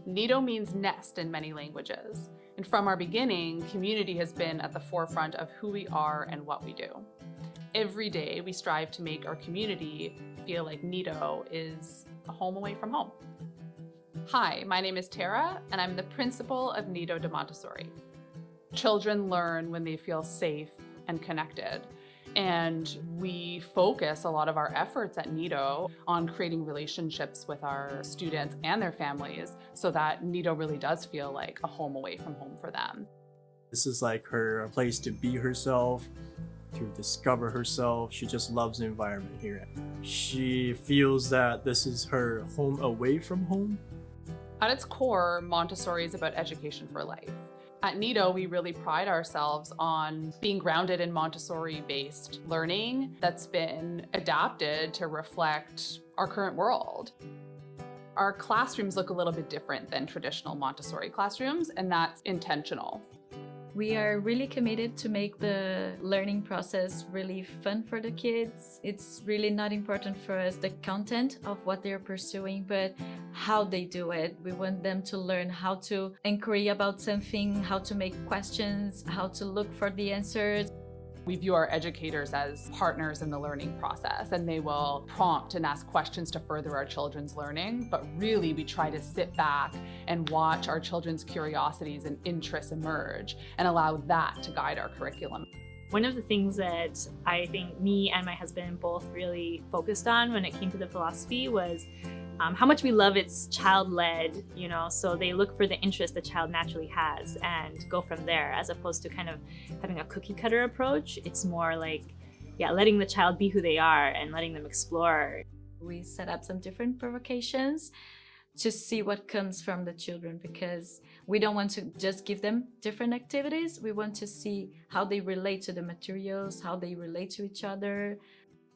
Nido means nest in many languages, and from our beginning, community has been at the forefront of who we are and what we do. Every day, we strive to make our community feel like Nido is a home away from home. Hi, my name is Tarah, and I'm the principal of Nido de Montessori. Children learn when they feel safe and connected. And we focus a lot of our efforts at Nido on creating relationships with our students and their families so that Nido really does feel like a home away from home for them. This is like her place to be herself, to discover herself. She just loves the environment here. She feels that this is her home away from home. At its core, Montessori is about education for life. At Nido, we really pride ourselves on being grounded in Montessori-based learning that's been adapted to reflect our current world. Our classrooms look a little bit different than traditional Montessori classrooms, and that's intentional. We are really committed to make the learning process really fun for the kids. It's really not important for us the content of what they're pursuing, but how they do it. We want them to learn how to inquire about something, how to make questions, how to look for the answers. We view our educators as partners in the learning process, and they will prompt and ask questions to further our children's learning. But really, we try to sit back and watch our children's curiosities and interests emerge and allow that to guide our curriculum. One of the things that I think me and my husband both really focused on when it came to the philosophy was how much we love it's child-led, so they look for the interest the child naturally has and go from there, as opposed to kind of having a cookie-cutter approach. It's more like, letting the child be who they are and letting them explore. We set up some different provocations to see what comes from the children, because we don't want to just give them different activities. We want to see how they relate to the materials, how they relate to each other.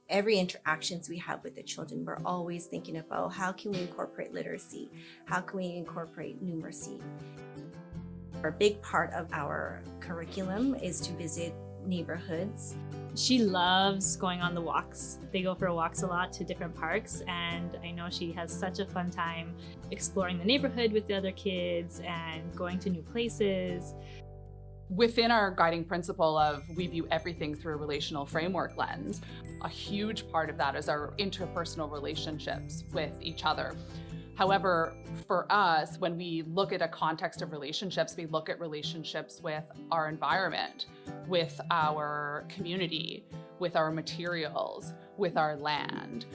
Every interactions we have with the children, we're always thinking about how can we incorporate literacy? How can we incorporate numeracy? A big part of our curriculum is to visit neighborhoods. She loves going on the walks. They go for walks a lot to different parks, and I know she has such a fun time exploring the neighborhood with the other kids and going to new places. Within our guiding principle of we view everything through a relational framework lens, a huge part of that is our interpersonal relationships with each other. However, for us, when we look at a context of relationships, we look at relationships with our environment, with our community, with our materials, with our land.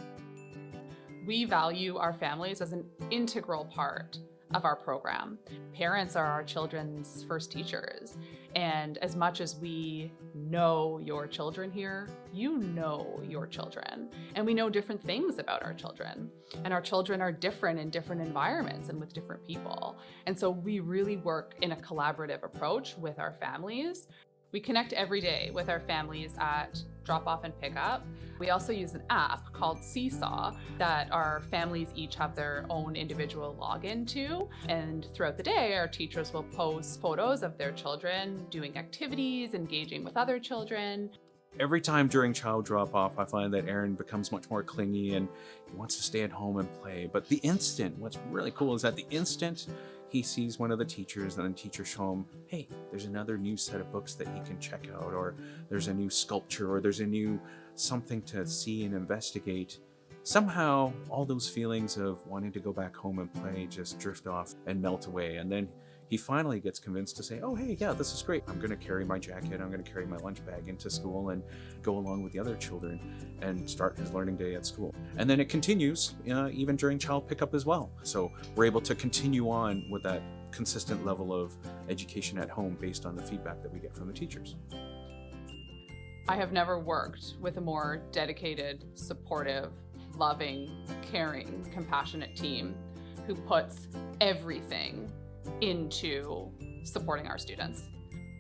We value our families as an integral part of our program. Parents are our children's first teachers. And as much as we know your children here, you know your children. And we know different things about our children. And our children are different in different environments and with different people. And so we really work in a collaborative approach with our families. We connect every day with our families at drop off and pick up. We also use an app called Seesaw that our families each have their own individual login to. And throughout the day, our teachers will post photos of their children doing activities, engaging with other children. Every time during child drop-off, I find that Aaron becomes much more clingy and he wants to stay at home and play. But what's really cool is that the instant he sees one of the teachers and the teacher show him, hey, there's another new set of books that he can check out, or there's a new sculpture, or there's a new something to see and investigate. Somehow, all those feelings of wanting to go back home and play just drift off and melt away. And then he finally gets convinced to say, oh, hey, yeah, this is great. I'm going to carry my jacket. I'm going to carry my lunch bag into school and go along with the other children and start his learning day at school. And then it continues even during child pickup as well. So we're able to continue on with that consistent level of education at home based on the feedback that we get from the teachers. I have never worked with a more dedicated, supportive, loving, caring, compassionate team who puts everything into supporting our students.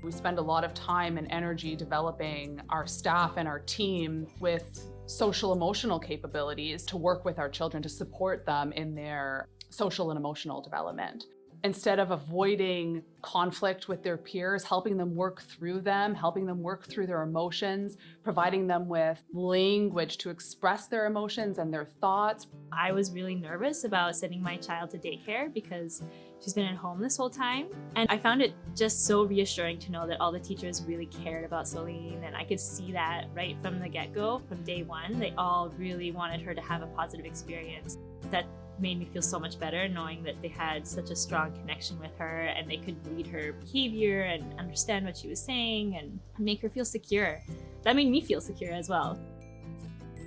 We spend a lot of time and energy developing our staff and our team with social emotional capabilities to work with our children to support them in their social and emotional development. instead of avoiding conflict with their peers, helping them work through them, helping them work through their emotions, providing them with language to express their emotions and their thoughts. I was really nervous about sending my child to daycare because she's been at home this whole time. And I found it just so reassuring to know that all the teachers really cared about Soline. And I could see that right from the get-go, from day one. They all really wanted her to have a positive experience. That made me feel so much better knowing that they had such a strong connection with her and they could read her behavior and understand what she was saying and make her feel secure. That made me feel secure as well.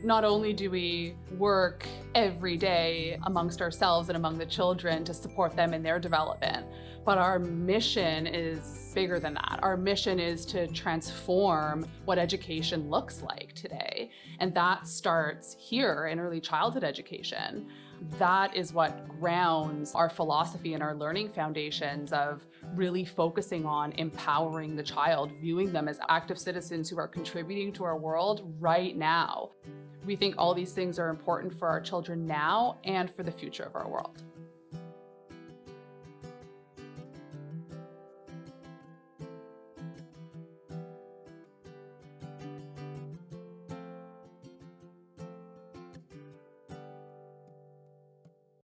Not only do we work every day amongst ourselves and among the children to support them in their development, but our mission is bigger than that. Our mission is to transform what education looks like today. And that starts here in early childhood education. That is what grounds our philosophy and our learning foundations of really focusing on empowering the child, viewing them as active citizens who are contributing to our world right now. We think all these things are important for our children now and for the future of our world.